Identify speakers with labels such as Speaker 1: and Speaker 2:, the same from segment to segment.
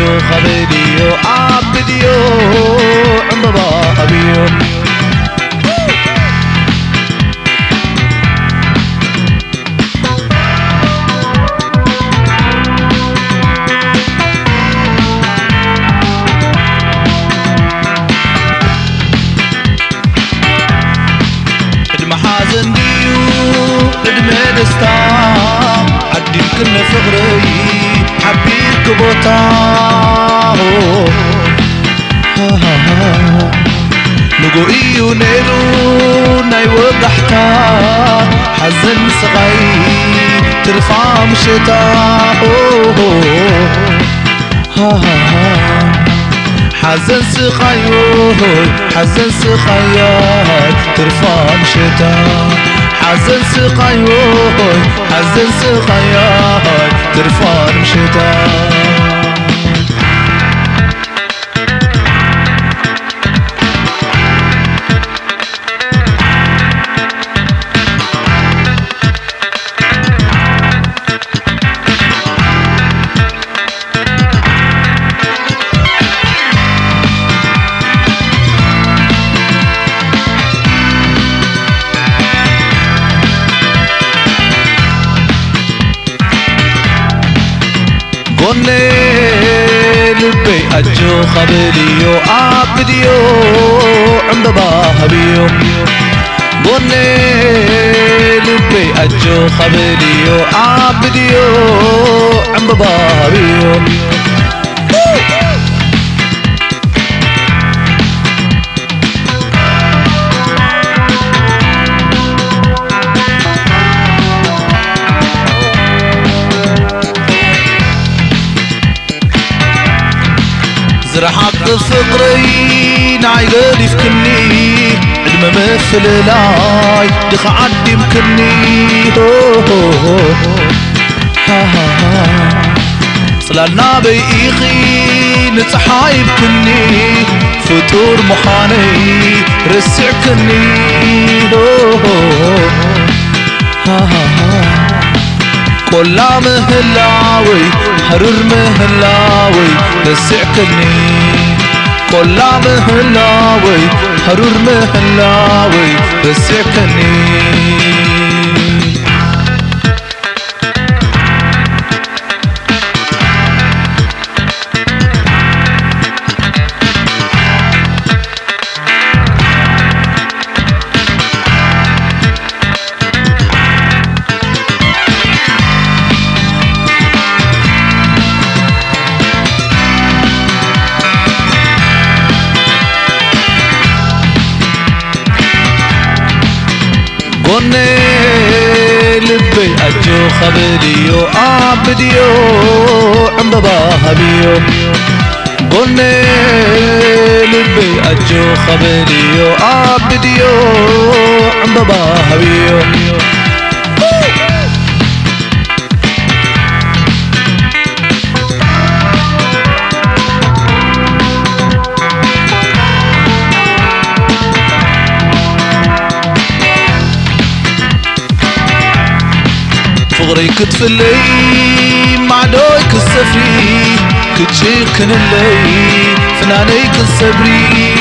Speaker 1: أجو خبيديو عبديو عمبابا أبيو المحازن ديو ادمي دستا عدي كن فقري حبيك بوتا نقوئيو نيرو ناي وضحتا حزن سغي ترفع مشتا حزن سخيو حزن سخيات ترفع مشتا حزن سخيو حزن سخيات ترفع مشتا قولي لبي أجو خبريو عبديو عمبابا هبيو قولي لبي أجو خبريو عبديو عمبابا هبيو زرحك فقري نعيقلي فكني عدم مثل لاي دخ عدي مكني صلالنا بيقي نتحايب كني فطور مخاني رسع كني كلا مهلاوي حرر مهلاوي رسعكني كلا مهلاوي حرر مهلاوي رسعكني قولي لبي أجو خبريو عبديو عمبابا هبيو قولي لبي أجو خبريو عبديو عمبابا هبيو فغري كتفلي مع دويك السفري كتشيكن اللي فنانيك السبري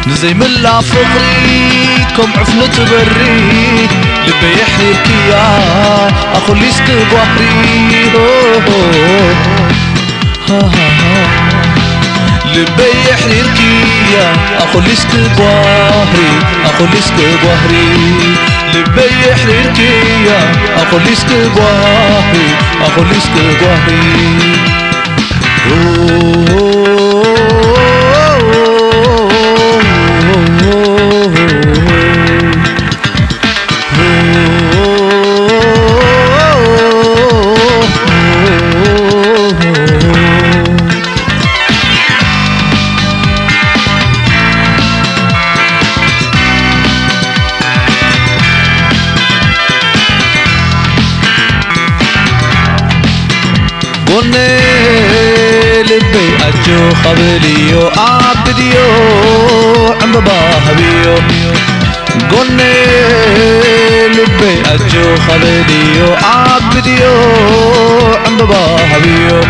Speaker 1: نزي ملا فغري كم عفنة بري لبي يحريك يا أخو ليسك بوحري لبي يحريك يا أخو ليسك بوحري أخو ليسك بوحري لبي يحريك يا أخو ليسك بوحري أخو ليسك بوحري قولي لبي أجو خبريو عبديو عمبابا هبيو قلني لبي أجو خليليو عبديو عم بابيو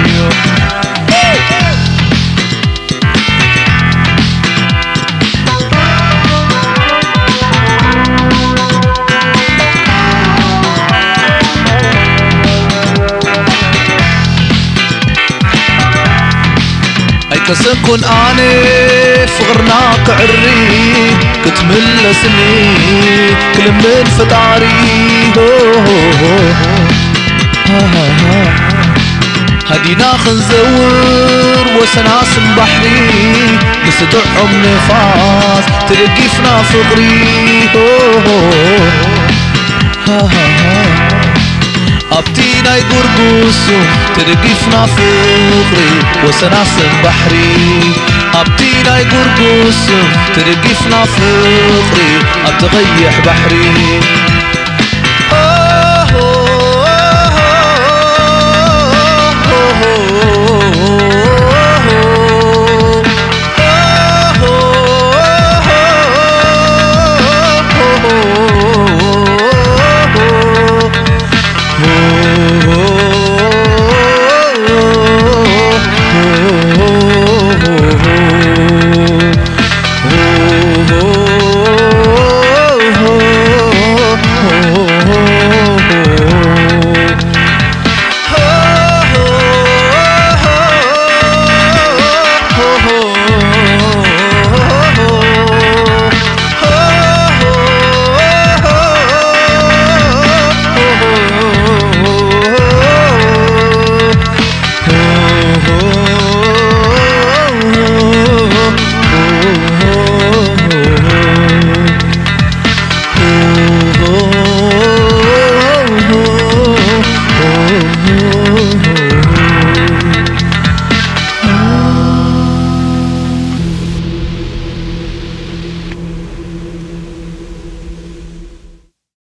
Speaker 1: كسن كن اني فغرناك عري كنت من سنين كل من فطاري هدينا خنزور وسناسم بحري نسدعهم نفاس تلقيفنا فغري أبتينا يقرقوسو ترقفنا فغري وسناسم بحري أبتينا يقرقوسو ترقفنا فغري أتغيح بحري